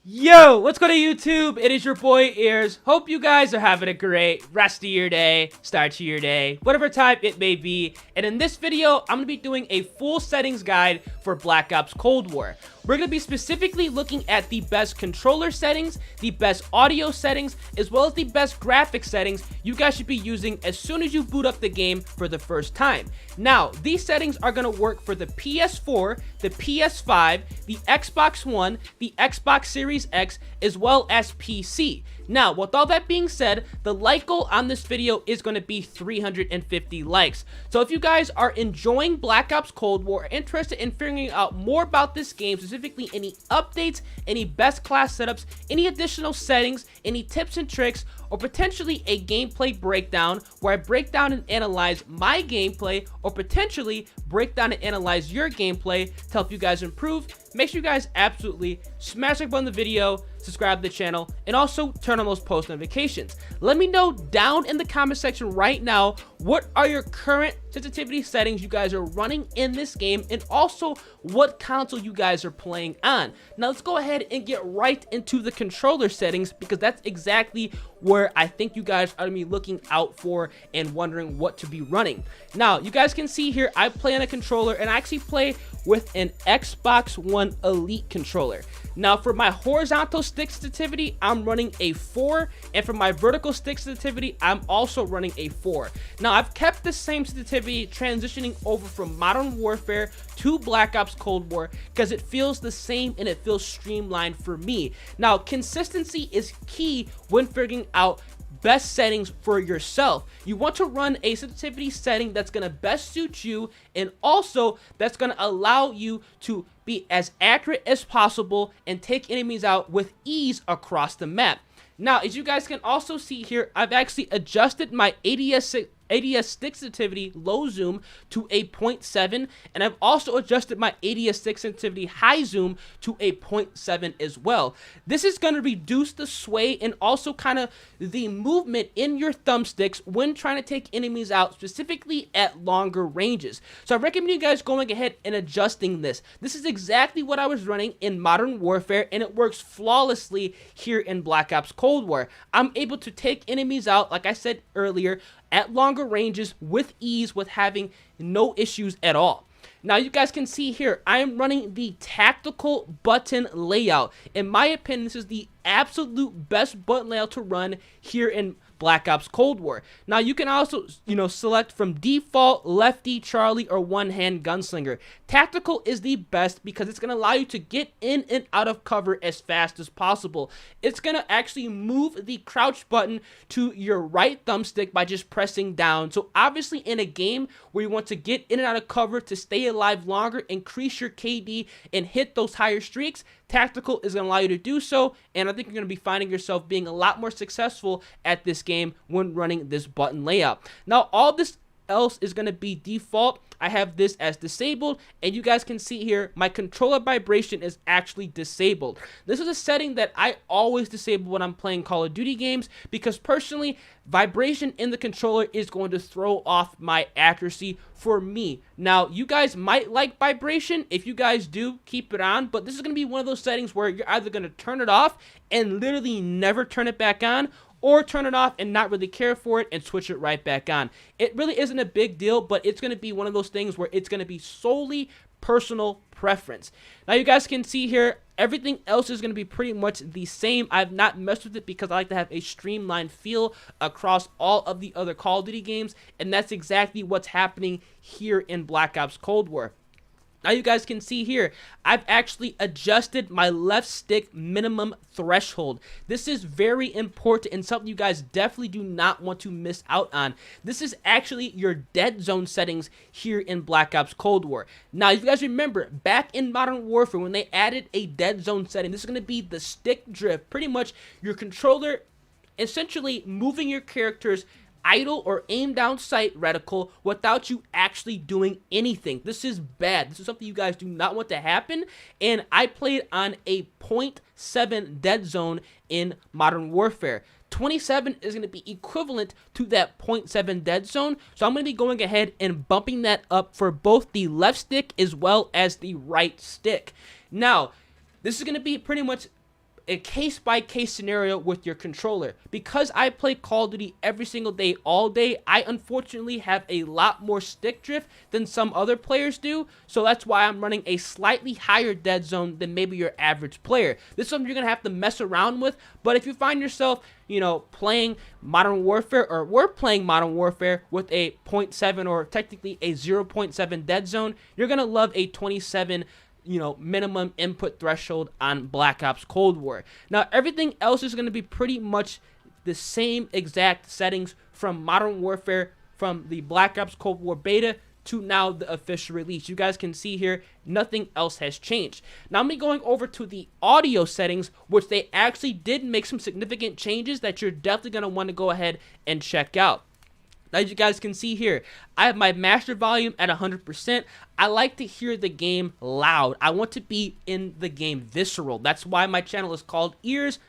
Yo, what's going on YouTube? It is your boy Ears. Hope you guys are having a great rest of your day, start to your day, whatever time it may be. And in this video, I'm going to be doing a full settings guide for Black Ops Cold War. We're going to be specifically looking at the best controller settings, the best audio settings, as well as the best graphics settings you guys should be using as soon as you boot up the game for the first time. Now, these settings are going to work for the PS4, the PS5, the Xbox One, the Xbox Series X, as well as PC. Now, with all that being said, the like goal on this video is going to be 350 likes. So if you guys are enjoying Black Ops Cold War, interested in figuring out more about this game, specifically any updates, any best class setups, any additional settings, any tips and tricks, or potentially a gameplay breakdown where I break down and analyze my gameplay, or potentially break down and analyze your gameplay to help you guys improve, make sure you guys absolutely smash the like button on the video, subscribe to the channel, and also turn on those post notifications. Let me know down in the comment section right now, what are your current sensitivity settings you guys are running in this game, and also what console you guys are playing on. Now let's go ahead and get right into the controller settings, because that's exactly where I think you guys are going to be looking out for and wondering what to be running. Now you guys can see here, I play on a controller, and I actually play with an Xbox One Elite controller. Now for my horizontal stick sensitivity, I'm running a 4, and for my vertical stick sensitivity, I'm also running a 4. Now I've kept the same sensitivity transitioning over from Modern Warfare to Black Ops Cold War because it feels the same and it feels streamlined for me. Now consistency is key when figuring out best settings for yourself. You want to run a sensitivity setting that's going to best suit you, and also that's going to allow you to be as accurate as possible and take enemies out with ease across the map. Now, as you guys can also see here, I've actually adjusted my ADS stick sensitivity low zoom to a 0.7, and I've also adjusted my ADS stick sensitivity high zoom to a 0.7 as well. This is going to reduce the sway and also kind of the movement in your thumbsticks when trying to take enemies out, specifically at longer ranges. So I recommend you guys going ahead and adjusting this. This is exactly what I was running in Modern Warfare, and it works flawlessly here in Black Ops Cold War. I'm able to take enemies out, like I said earlier, at longer ranges with ease, with having no issues at all. Now you guys can see here, I am running the tactical button layout. In my opinion, this is the absolute best button layout to run here in Black Ops Cold War. Now you can also, select from default, lefty, Charlie, or one-hand gunslinger. Tactical is the best because it's going to allow you to get in and out of cover as fast as possible. It's going to actually move the crouch button to your right thumbstick by just pressing down. So obviously in a game where you want to get in and out of cover to stay alive longer, increase your KD, and hit those higher streaks, tactical is going to allow you to do so, and I think you're going to be finding yourself being a lot more successful at this game when running this button layout. Now all this else is going to be default. I have this as disabled, and you guys can see here my controller vibration is actually disabled. This is a setting that I always disable when I'm playing Call of Duty games, because personally vibration in the controller is going to throw off my accuracy for me. Now you guys might like vibration. If you guys do, keep it on, but this is going to be one of those settings where you're either going to turn it off and literally never turn it back on, or turn it off and not really care for it and switch it right back on. It really isn't a big deal, but it's going to be one of those things where it's going to be solely personal preference. Now you guys can see here, everything else is going to be pretty much the same. I've not messed with it because I like to have a streamlined feel across all of the other Call of Duty games, and that's exactly what's happening here in Black Ops Cold War. Now you guys can see here, I've actually adjusted my left stick minimum threshold. This is very important and something you guys definitely do not want to miss out on. This is actually your dead zone settings here in Black Ops Cold War. Now if you guys remember, back in Modern Warfare when they added a dead zone setting, this is going to be the stick drift. Pretty much your controller essentially moving your characters idle or aim down sight reticle without you actually doing anything. This is bad. This is something you guys do not want to happen, and I played on a 0.7 dead zone in Modern Warfare. 27 is going to be equivalent to that 0.7 dead zone, so I'm going to be going ahead and bumping that up for both the left stick as well as the right stick. Now, this is going to be pretty much a case-by-case scenario with your controller. Because I play Call of Duty every single day, all day, I unfortunately have a lot more stick drift than some other players do, so that's why I'm running a slightly higher dead zone than maybe your average player. This is something you're going to have to mess around with, but if you find yourself, you know, playing Modern Warfare, or we're playing Modern Warfare with a 0.7 or technically a 0.7 dead zone, you're going to love a 27 minimum input threshold on Black Ops Cold War. Now, everything else is going to be pretty much the same exact settings from Modern Warfare, from the Black Ops Cold War beta to now the official release. You guys can see here, nothing else has changed. Now, I'm going to be going over to the audio settings, which they actually did make some significant changes that you're definitely going to want to go ahead and check out. As you guys can see here, I have my master volume at 100%. I like to hear the game loud. I want to be in the game visceral. That's why my channel is called Ears.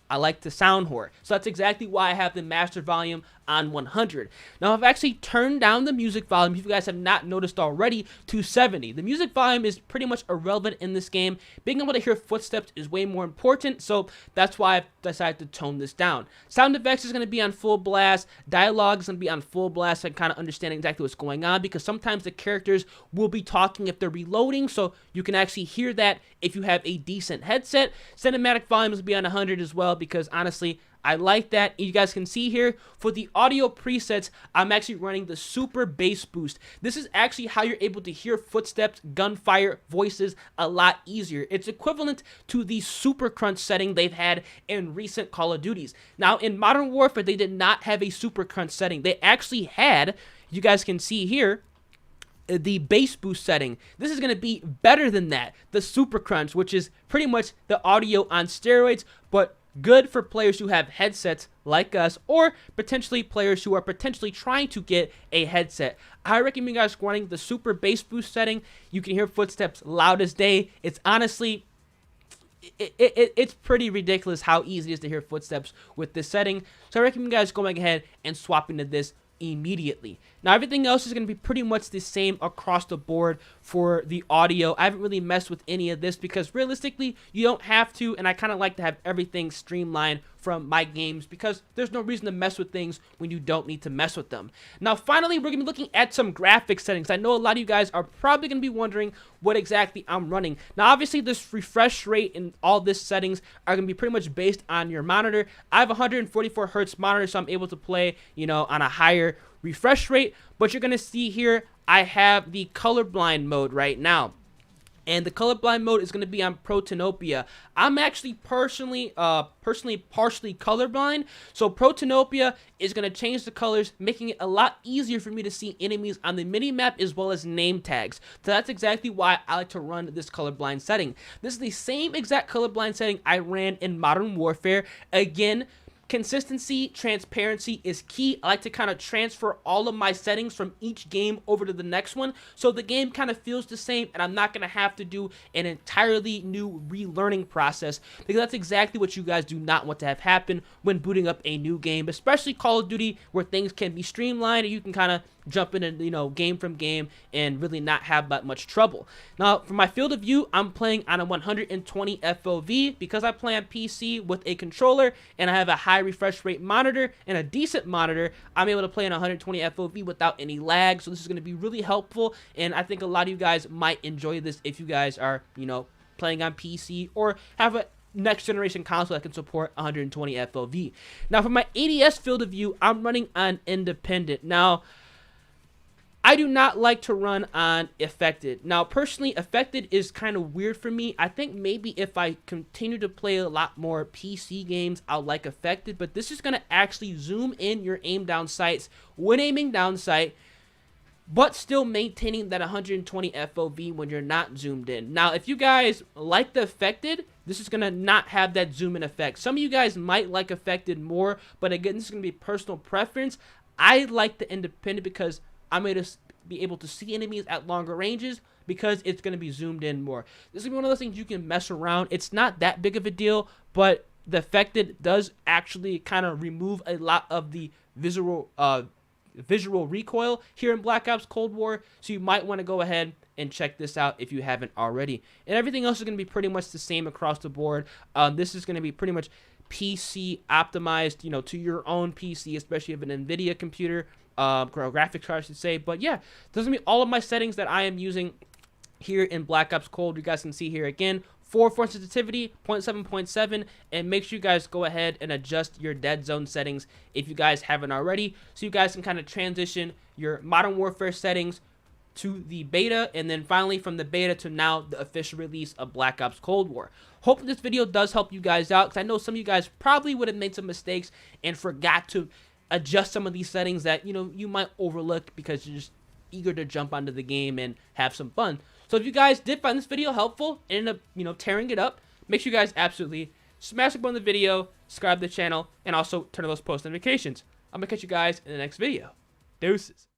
I like to sound whore. So that's exactly why I have the master volume on 100. Now, I've actually turned down the music volume, if you guys have not noticed already, to 70. The music volume is pretty much irrelevant in this game. Being able to hear footsteps is way more important, so that's why I've decided to tone this down. Sound effects is going to be on full blast. Dialogue is going to be on full blast, so I can kind of understand exactly what's going on, because sometimes the characters will be talking if they're reloading, so you can actually hear that if you have a decent headset. Cinematic volume will be on 100 as well, because honestly, I like that. You guys can see here, for the audio presets, I'm actually running the super bass boost. This is actually how you're able to hear footsteps, gunfire, voices a lot easier. It's equivalent to the super crunch setting they've had in recent Call of Duties. Now, in Modern Warfare, they did not have a super crunch setting. They actually had, you guys can see here, the bass boost setting. This is going to be better than that, the super crunch, which is pretty much the audio on steroids, but good for players who have headsets like us, or potentially players who are potentially trying to get a headset. I recommend you guys running the super bass boost setting. You can hear footsteps loud as day. It's honestly, it's pretty ridiculous how easy it is to hear footsteps with this setting. So I recommend you guys going ahead and swapping to this immediately. Now, everything else is going to be pretty much the same across the board for the audio. I haven't really messed with any of this because realistically, you don't have to, and I kind of like to have everything streamlined from my games because there's no reason to mess with things when you don't need to mess with them. Now, finally, we're going to be looking at some graphic settings. I know a lot of you guys are probably going to be wondering what exactly I'm running. Now, obviously, this refresh rate and all this settings are going to be pretty much based on your monitor. I have a 144 hertz monitor, so I'm able to play, on a higher refresh rate, but you're going to see here I have the colorblind mode right now, and the colorblind mode is going to be on Protanopia. I'm actually personally partially colorblind, so Protanopia is going to change the colors, making it a lot easier for me to see enemies on the minimap as well as name tags. So that's exactly why I like to run this colorblind setting. This is the same exact colorblind setting I ran in Modern Warfare. Again, consistency, transparency is key. I like to kind of transfer all of my settings from each game over to the next one, so the game kind of feels the same, and I'm not going to have to do an entirely new relearning process, because that's exactly what you guys do not want to have happen when booting up a new game, especially Call of Duty, where things can be streamlined and you can kind of jump in and, game from game and really not have that much trouble. Now, for my field of view, I'm playing on a 120 FOV because I play on PC with a controller and I have a high refresh rate monitor and a decent monitor. I'm able to play on 120 FOV without any lag, so this is going to be really helpful, and I think a lot of you guys might enjoy this if you guys are, playing on PC or have a next generation console that can support 120 FOV. Now, for my ADS field of view, I'm running on independent. Now, I do not like to run on affected. Now, personally, affected is kind of weird for me. I think maybe if I continue to play a lot more PC games, I'll like affected, but this is going to actually zoom in your aim down sights when aiming down sight, but still maintaining that 120 FOV when you're not zoomed in. Now, if you guys like the affected, this is going to not have that zoom in effect. Some of you guys might like affected more, but again, this is going to be personal preference. I like the independent because I'm going to be able to see enemies at longer ranges because it's going to be zoomed in more. This is going to be one of those things you can mess around. It's not that big of a deal, but the affected does actually kind of remove a lot of the visual recoil here in Black Ops Cold War, so you might want to go ahead and check this out if you haven't already. And everything else is going to be pretty much the same across the board. This is going to be pretty much PC optimized, you know, to your own PC, especially if an NVIDIA computer, graphics card, I should say. But yeah, those are going to be all of my settings that I am using here in Black Ops Cold. You guys can see here again, 4 sensitivity, 0.7.7, and make sure you guys go ahead and adjust your dead zone settings if you guys haven't already, so you guys can kind of transition your Modern Warfare settings to the beta, and then finally from the beta to now the official release of Black Ops Cold War. Hope this video does help you guys out, because I know some of you guys probably would have made some mistakes and forgot to adjust some of these settings that, you know, you might overlook because you're just eager to jump onto the game and have some fun. So if you guys did find this video helpful and end up, you know, tearing it up, make sure you guys absolutely smash the button on the video, subscribe to the channel, and also turn on those post notifications. I'm gonna catch you guys in the next video. Deuces.